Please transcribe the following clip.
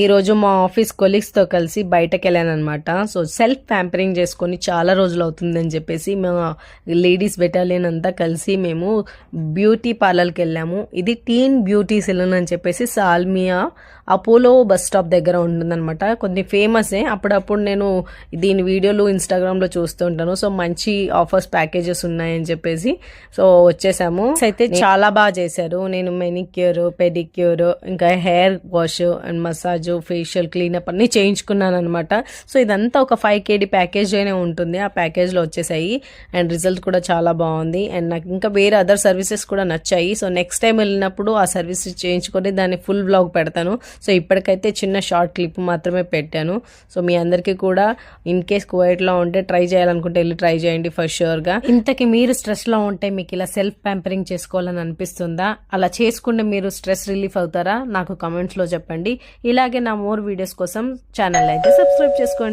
ఈరోజు మా ఆఫీస్ కొలీగ్స్తో కలిసి బయటకు వెళ్ళానమాట. సో సెల్ఫ్ ప్యాంపరింగ్ చేసుకొని చాలా రోజులు అవుతుందని చెప్పేసి మా లేడీస్ బెటాలియన్ అంతా కలిసి మేము బ్యూటీ పార్లర్కి వెళ్ళాము. ఇది టీన్ బ్యూటీ సెలూన్ అని చెప్పేసి సాల్మియా అపోలో బస్ స్టాప్ దగ్గర ఉంటుందన్నమాట. కొన్ని ఫేమసే. అప్పుడప్పుడు నేను దీని వీడియోలు ఇన్స్టాగ్రామ్లో చూస్తూ ఉంటాను. సో మంచి ఆఫర్స్ ప్యాకేజెస్ ఉన్నాయని చెప్పేసి సో వచ్చేసాము. అయితే చాలా బాగా చేశారు. నేను మెనిక్యూర్, పెడిక్యూర్, ఇంకా hair wash and massage, facial, cleanup అన్ని చేయించుకున్నాను అనమాట. సో ఇదంతా ఒక 5 KD ప్యాకేజ్ అయినా ఉంటుంది. ఆ ప్యాకేజ్లో వచ్చేసాయి అండ్ రిజల్ట్ కూడా చాలా బాగుంది. అండ్ నాకు ఇంకా వేరే అదర్ సర్వీసెస్ కూడా నచ్చాయి. సో నెక్స్ట్ టైం వెళ్ళినప్పుడు ఆ సర్వీస్ చేయించుకొని దాన్ని ఫుల్ వ్లాగ్ పెడతాను. సో ఇప్పటికైతే చిన్న షార్ట్ క్లిప్ మాత్రమే పెట్టాను. సో మీ అందరికీ కూడా ఇన్ కేస్ కువైట్లో ఉంటే ట్రై చేయాలనుకుంటే వెళ్ళి ట్రై చేయండి ఫర్ ష్యూర్గా. ఇంతకీ మీరు స్ట్రెస్లో ఉంటే మీకు ఇలా సెల్ఫ్ ప్యాంపరింగ్ చేసుకోవాలని అనిపిస్తుందా? అలా చేసుకుంటే మీరు స్ట్రెస్ రిలీఫ్ అవుతారా? నాకు కమెంట్స్లో చెప్పండి. ఇలాగే నా మోర్ వీడియోస్ కోసం ఛానల్ అయితే సబ్స్క్రైబ్ చేసుకోండి.